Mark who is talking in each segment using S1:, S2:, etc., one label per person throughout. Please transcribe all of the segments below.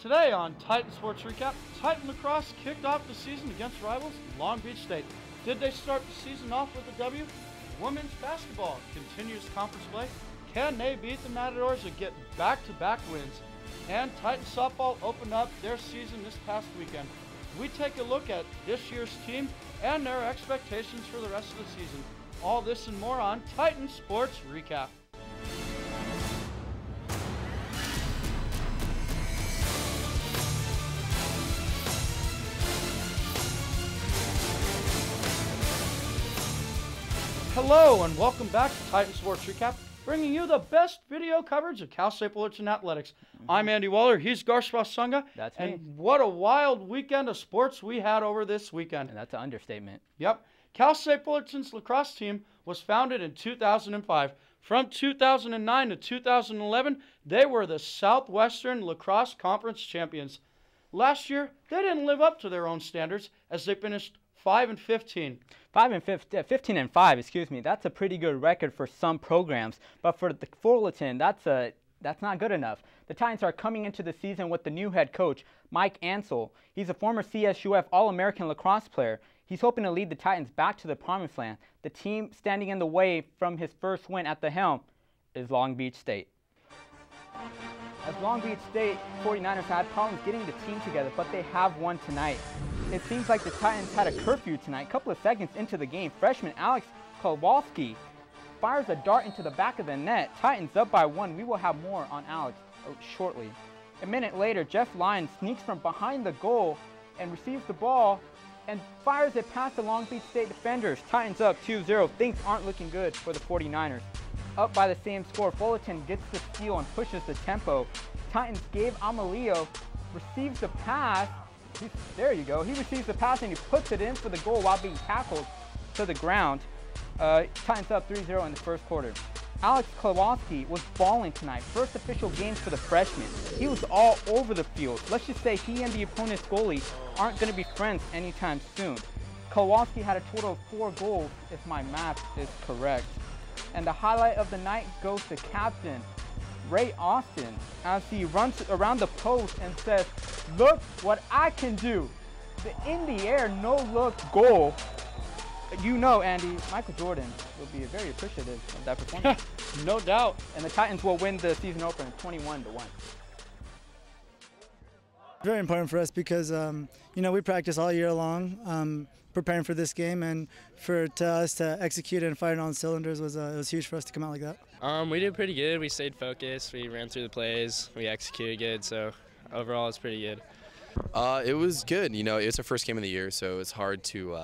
S1: Today on Titan Sports Recap, Titan Lacrosse kicked off the season against rivals Long Beach State. Did they start the season off with a W? Women's basketball continues conference play. Can they beat the Matadors and get back-to-back wins? And Titan softball opened up their season this past weekend. We take a look at this year's team and their expectations for the rest of the season. All this and more on Titan Sports Recap. Hello and welcome back to Titan Sports Recap, bringing you the best video coverage of Cal State Fullerton athletics. I'm Andy Waller, he's Garspa Sunga.
S2: That's me.
S1: And what a wild weekend of sports we had over this weekend.
S2: And that's an understatement.
S1: Yep. Cal State Fullerton's lacrosse team was founded in 2005. From 2009 to 2011, they were the Southwestern Lacrosse Conference champions. Last year, they didn't live up to their own standards as they finished 5-15.
S2: 15-5, excuse me. That's a pretty good record for some programs, but for the Fullerton, that's not good enough. The Titans are coming into the season with the new head coach, Mike Ansel. He's a former CSUF All-American lacrosse player. He's hoping to lead the Titans back to the promised land. The team standing in the way from his first win at the helm is Long Beach State. As Long Beach State 49ers had problems getting the team together, but they have won tonight. It seems like the Titans had a curfew tonight. A couple of seconds into the game, freshman Alex Kowalski fires a dart into the back of the net. Titans up by 1. We will have more on Alex shortly. A minute later, Jeff Lyons sneaks from behind the goal and receives the ball and fires it past the Long Beach State defenders. Titans up 2-0. Things aren't looking good for the 49ers. Up by the same score, Fullerton gets the steal and pushes the tempo. Titans Gabe Amalio receives the pass. There you go. He receives the pass and he puts it in for the goal while being tackled to the ground. Titans up 3-0 in the first quarter. Alex Kowalski was balling tonight. First official game for the freshman. He was all over the field. Let's just say he and the opponent's goalie aren't going to be friends anytime soon. Kowalski had a total of 4 goals, if my math is correct. And the highlight of the night goes to captain Ray Austin as he runs around the post and says, "Look what I can do." The in the air no-look goal. You know, Andy, Michael Jordan will be very appreciative of that performance.
S1: No doubt.
S2: And the Titans will win the season opener 21-1.
S3: Very important for us because, we practice all year long preparing for this game, and for us to execute and fire on cylinders was it was huge for us to come out like that.
S4: We did pretty good. We stayed focused. We ran through the plays. We executed good. So overall, it's pretty good.
S5: It was good. It's our first game of the year, so it's hard to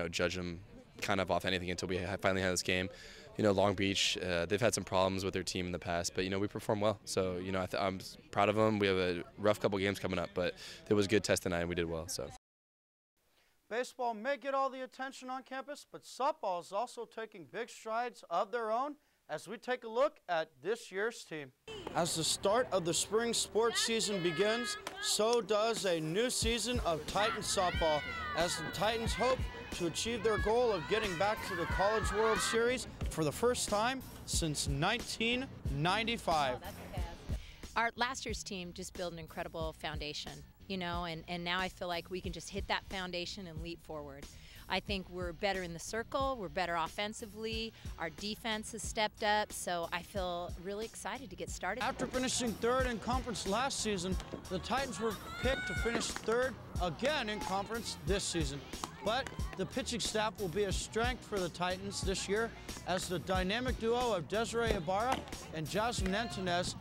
S5: judge them kind of off anything until we finally had this game. Long Beach, they've had some problems with their team in the past, but we performed well. So I'm proud of them. We have a rough couple games coming up, but it was a good test tonight, and we did well. So.
S1: Baseball may get all the attention on campus, but softball is also taking big strides of their own as we take a look at this year's team. As the start of the spring sports season begins, so does a new season of Titan softball, as the Titans hope to achieve their goal of getting back to the College World Series for the first time since 1995.
S6: Our last year's team just built an incredible foundation, and now I feel like we can just hit that foundation and leap forward. I think we're better in the circle, we're better offensively, our defense has stepped up, so I feel really excited to get started.
S1: After finishing 3rd in conference last season, the Titans were picked to finish 3rd again in conference this season. But the pitching staff will be a strength for the Titans this year, as the dynamic duo of Desiree Ibarra and Jasmine Antunes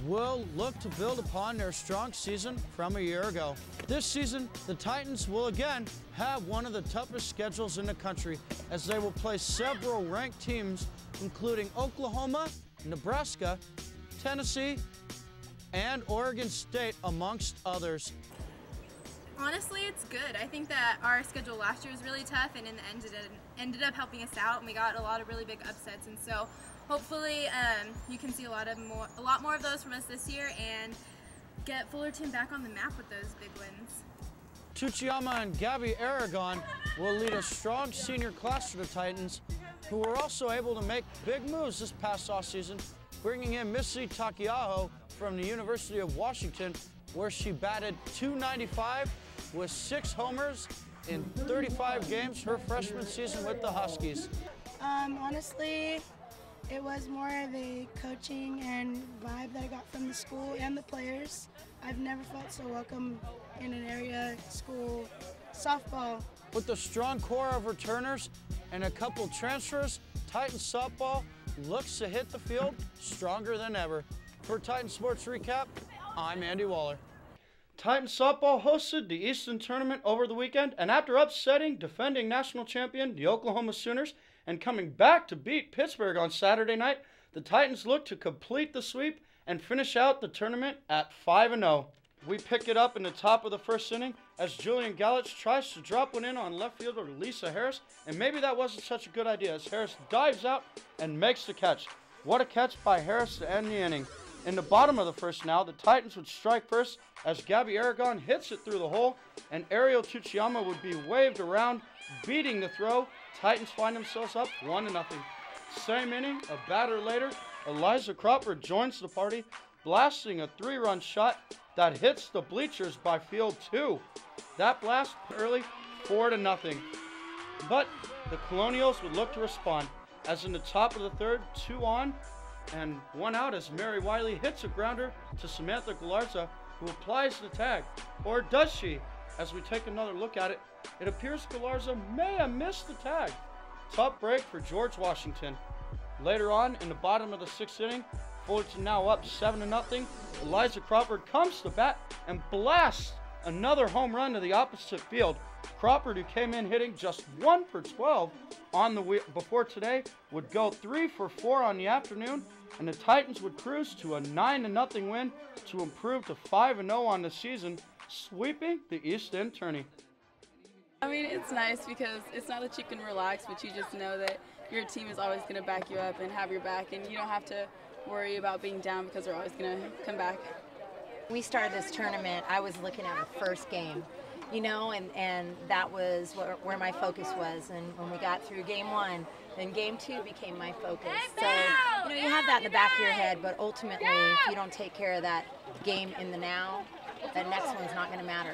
S1: will look to build upon their strong season from a year ago. This season, the Titans will again have one of the toughest schedules in the country, as they will play several ranked teams, including Oklahoma, Nebraska, Tennessee, and Oregon State, amongst others.
S7: Honestly, it's good. I think that our schedule last year was really tough, and in the end it ended up helping us out, and we got a lot of really big upsets. And so hopefully you can see a lot more of those from us this year and get Fullerton back on the map with those big wins.
S1: Tuchiyama and Gabby Aragon will lead a strong senior class for the Titans, who were also able to make big moves this past offseason, bringing in Missy Takiaho from the University of Washington where she batted .295 with 6 homers in 35 games her freshman season with the Huskies.
S8: Honestly, it was more of a coaching and vibe that I got from the school and the players. I've never felt so welcome in an area school softball.
S1: With a strong core of returners and a couple transfers, Titans softball looks to hit the field stronger than ever. For Titan Sports Recap, I'm Andy Waller. Titans softball hosted the Easton Tournament over the weekend, and after upsetting defending national champion, the Oklahoma Sooners, and coming back to beat Pittsburgh on Saturday night, the Titans look to complete the sweep and finish out the tournament at 5-0. We pick it up in the top of the first inning as Julian Gallitz tries to drop one in on left fielder Lisa Harris, and maybe that wasn't such a good idea as Harris dives out and makes the catch. What a catch by Harris to end the inning. In the bottom of the first now, the Titans would strike first as Gabby Aragon hits it through the hole, and Ariel Tuchiyama would be waved around, beating the throw. Titans find themselves up 1-0. Same inning, a batter later, Eliza Cropper joins the party, blasting a 3-run shot that hits the bleachers by field 2. That blast early, 4-0. But the Colonials would look to respond, as in the top of the third, 2 on and 1 out as Mary Wiley hits a grounder to Samantha Galarza, who applies the tag. Or does she? As we take another look at it, it appears Galarza may have missed the tag. Tough break for George Washington. Later on, in the bottom of the 6th inning, Fullerton now up 7-0. Eliza Crawford comes to bat and blasts another home run to the opposite field. Crawford, who came in hitting just 1 for 12 on the before today, would go 3 for 4 on the afternoon, and the Titans would cruise to a 9-0 win to improve to 5-0 on the season, sweeping the East End tourney.
S9: I mean, it's nice because it's not that you can relax, but you just know that your team is always going to back you up and have your back, and you don't have to worry about being down because they're always going to come back.
S6: We started this tournament, I was looking at the first game, you know, and that was where my focus was. And when we got through game 1, then game 2 became my focus. So, you know, you have that in the back of your head, but ultimately, if you don't take care of that game in the now, the next one's not going to matter.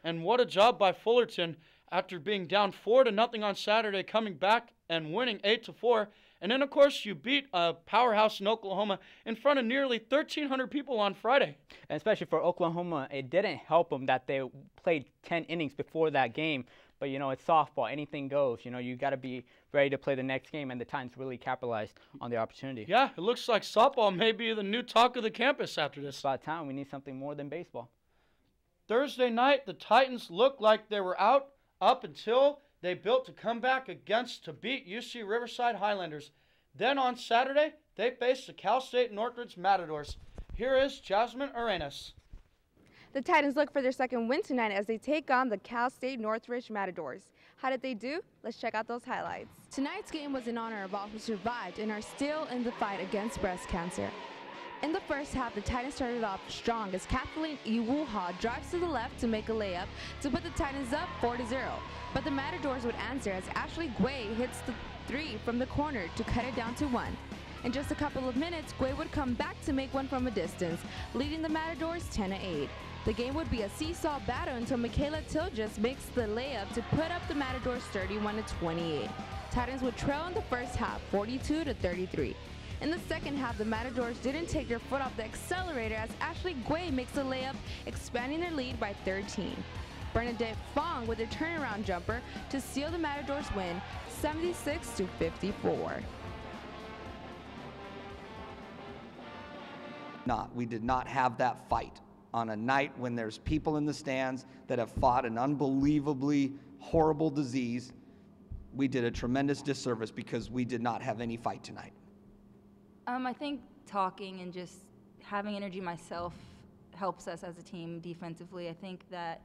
S1: And what a job by Fullerton after being down 4-0 on Saturday, coming back and winning 8-4. And then, of course, you beat a powerhouse in Oklahoma in front of nearly 1,300 people on Friday.
S2: And especially for Oklahoma, it didn't help them that they played 10 innings before that game. But, you know, it's softball. Anything goes. You know, you got to be ready to play the next game, and the Titans really capitalized on the opportunity.
S1: Yeah, it looks like softball may be the new talk of the campus after this.
S2: It's about time. We need something more than baseball.
S1: Thursday night, the Titans looked like they were out up until they built a comeback to beat UC Riverside Highlanders. Then on Saturday, they faced the Cal State Northridge Matadors. Here is Jasmine Arenas.
S10: The Titans look for their second win tonight as they take on the Cal State Northridge Matadors. How did they do? Let's check out those highlights. Tonight's game was in honor of all who survived and are still in the fight against breast cancer. In the first half, the Titans started off strong as Kathleen Iwuha drives to the left to make a layup to put the Titans up 4-0. But the Matadors would answer as Ashley Guay hits the 3 from the corner to cut it down to 1. In just a couple of minutes, Guay would come back to make one from a distance, leading the Matadors 10-8. The game would be a seesaw battle until Michaela Tilges makes the layup to put up the Matadors 31-28. Titans would trail in the first half 42-33. In the second half, the Matadors didn't take their foot off the accelerator as Ashley Guay makes a layup, expanding their lead by 13. Bernadette Fong with a turnaround jumper to seal the Matadors win 76-54.
S11: We did not have that fight on a night when there's people in the stands that have fought an unbelievably horrible disease. We did a tremendous disservice because we did not have any fight tonight.
S12: I think talking and just having energy myself helps us as a team defensively. I think that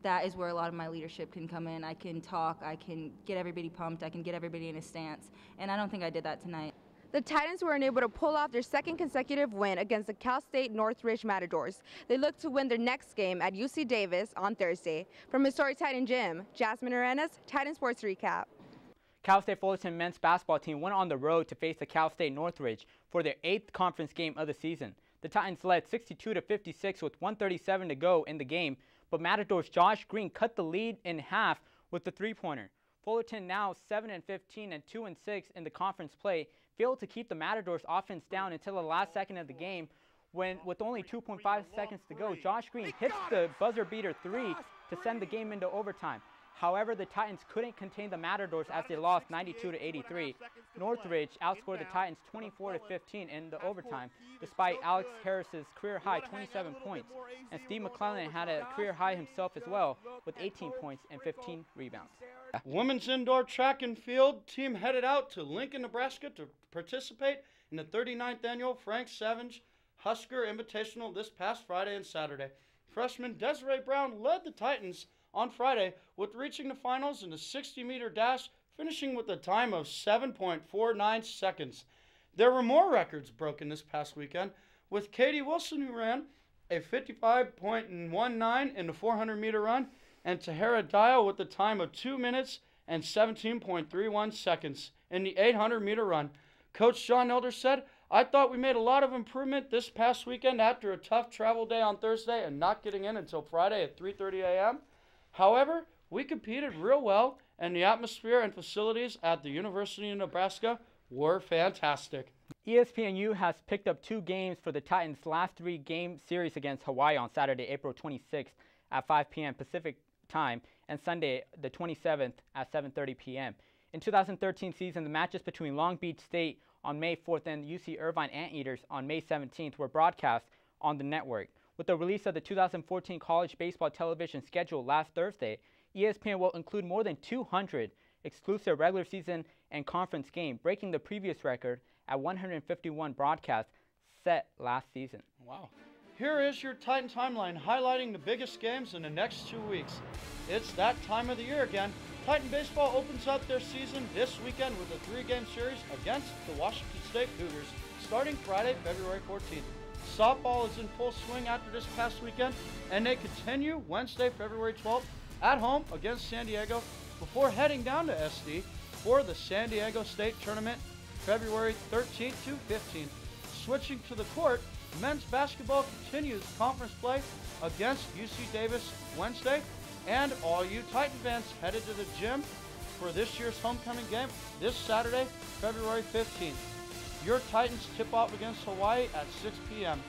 S12: that is where a lot of my leadership can come in. I can talk, I can get everybody pumped, I can get everybody in a stance, and I don't think I did that tonight.
S10: The Titans were unable to pull off their second consecutive win against the Cal State Northridge Matadors. They look to win their next game at UC Davis on Thursday. From historic Titan Gym, Jasmine Arenas, Titan Sports Recap.
S2: Cal State Fullerton men's basketball team went on the road to face the Cal State Northridge for their 8th conference game of the season. The Titans led 62-56 with 1:37 to go in the game, but Matadors' Josh Green cut the lead in half with the three-pointer. Fullerton, now 7-15 and 2-6 in the conference play, failed to keep the Matadors' offense down until the last second of the game, when, with only 2.5 seconds to go, Josh Green hits the buzzer beater three to send the game into overtime. However, the Titans couldn't contain the Matadors as they lost 92-83. Northridge outscored the Titans 24-15 in the overtime, despite Alex Harris's career-high 27 points. And Steve McClellan had a career-high himself as well, with 18 points and 15 rebounds.
S1: Women's indoor track and field team headed out to Lincoln, Nebraska to participate in the 39th annual Frank Savage Husker Invitational this past Friday and Saturday. Freshman Desiree Brown led the Titans on Friday with reaching the finals in the 60-meter dash, finishing with a time of 7.49 seconds. There were more records broken this past weekend, with Katie Wilson, who ran a 55.19 in the 400-meter run, and Tahara Dial with a time of 2 minutes and 17.31 seconds in the 800-meter run. Coach John Elder said, "I thought we made a lot of improvement this past weekend after a tough travel day on Thursday and not getting in until Friday at 3:30 a.m. However, we competed real well, and the atmosphere and facilities at the University of Nebraska were fantastic."
S2: ESPNU has picked up 2 games for the Titans' last 3-game series against Hawaii on Saturday, April 26th at 5 p.m. Pacific time, and Sunday, the 27th at 7:30 p.m. In 2013 season, the matches between Long Beach State on May 4th and UC Irvine Anteaters on May 17th were broadcast on the network. With the release of the 2014 college baseball television schedule last Thursday, ESPN will include more than 200 exclusive regular season and conference games, breaking the previous record at 151 broadcasts set last season.
S1: Wow. Here is your Titan timeline highlighting the biggest games in the next 2 weeks. It's that time of the year again. Titan baseball opens up their season this weekend with a 3-game series against the Washington State Cougars starting Friday, February 14th. Softball is in full swing after this past weekend, and they continue Wednesday, February 12th at home against San Diego before heading down to SD for the San Diego State Tournament February 13th to 15th. Switching to the court, men's basketball continues conference play against UC Davis Wednesday, and all you Titan fans headed to the gym for this year's homecoming game this Saturday, February 15th. Your Titans tip off against Hawaii at 6 p.m.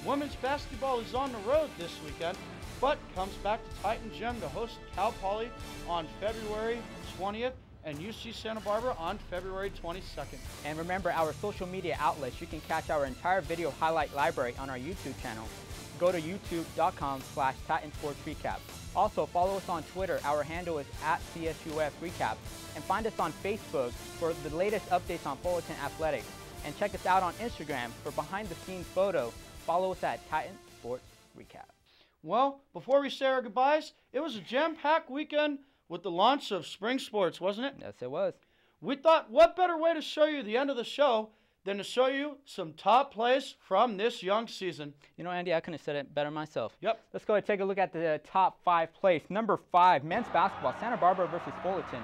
S1: Women's basketball is on the road this weekend, but comes back to Titan Gym to host Cal Poly on February 20th and UC Santa Barbara on February 22nd.
S2: And remember our social media outlets. You can catch our entire video highlight library on our YouTube channel. Go to youtube.com/TitanSportsRecap. Also, follow us on Twitter. Our handle is @CSUF_Recap. And find us on Facebook for the latest updates on Fullerton Athletics. And check us out on Instagram for behind-the-scenes photo. Follow us at Titan Sports Recap.
S1: Well, before we say our goodbyes, it was a jam-packed weekend with the launch of spring sports, wasn't it?
S2: Yes, it was.
S1: We thought, what better way to show you the end of the show than to show you some top plays from this young season.
S2: You know, Andy, I couldn't have said it better myself.
S1: Yep.
S2: Let's go ahead and take a look at the top 5 plays. Number 5, men's basketball, Santa Barbara versus Fullerton.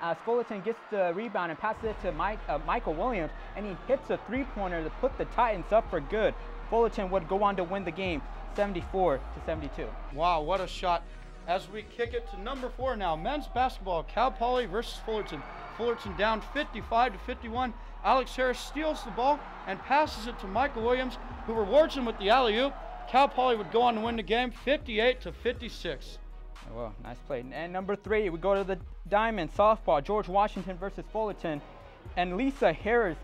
S2: As Fullerton gets the rebound and passes it to Michael Williams, and he hits a three-pointer to put the Titans up for good. Fullerton would go on to win the game 74-72.
S1: Wow, what a shot. As we kick it to number 4 now, men's basketball, Cal Poly versus Fullerton. Fullerton down 55-51. Alex Harris steals the ball and passes it to Michael Williams, who rewards him with the alley-oop. Cal Poly would go on to win the game 58-56.
S2: Oh, well, nice play. And number 3, we go to the Diamond softball, George Washington versus Fullerton. And Lisa Harris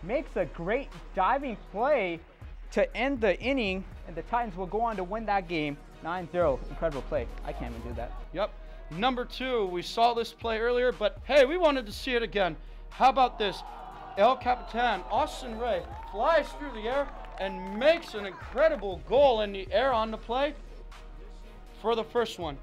S2: makes a great diving play to end the inning, and the Titans will go on to win that game 9-0. Incredible play. I can't even do that.
S1: Yep. Number 2, we saw this play earlier, but hey, we wanted to see it again. How about this? El Capitan, Austin Ray, flies through the air and makes an incredible goal in the air on the play for the first one.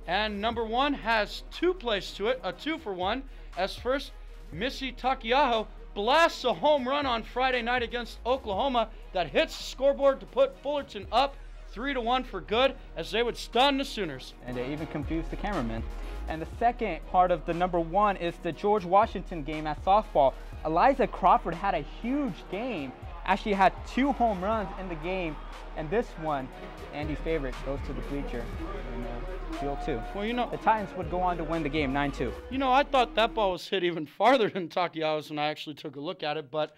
S1: And number 1 has 2 plays to it, a 2-for-1, as first, Missy Takiaho blasts a home run on Friday night against Oklahoma that hits the scoreboard to put Fullerton up 3-1 for good, as they would stun the Sooners.
S2: And they even confused the cameraman. And the second part of the number 1 is the George Washington game at softball. Eliza Crawford had a huge game actually had 2 home runs in the game, and this one, Andy's favorite, goes to the bleacher in field 2.
S1: Well, you know,
S2: the Titans would go on to win the game 9-2.
S1: You know, I thought that ball was hit even farther than Takiya's when I actually took a look at it, but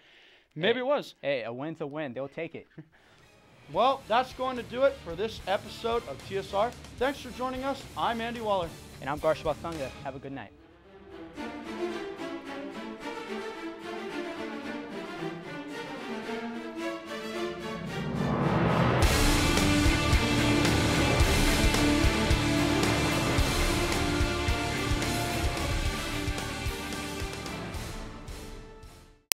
S1: maybe it was.
S2: Hey, a win's a win. They'll take it.
S1: Well, that's going to do it for this episode of TSR. Thanks for joining us. I'm Andy Waller.
S2: And I'm Garsh Basanga. Have a good night.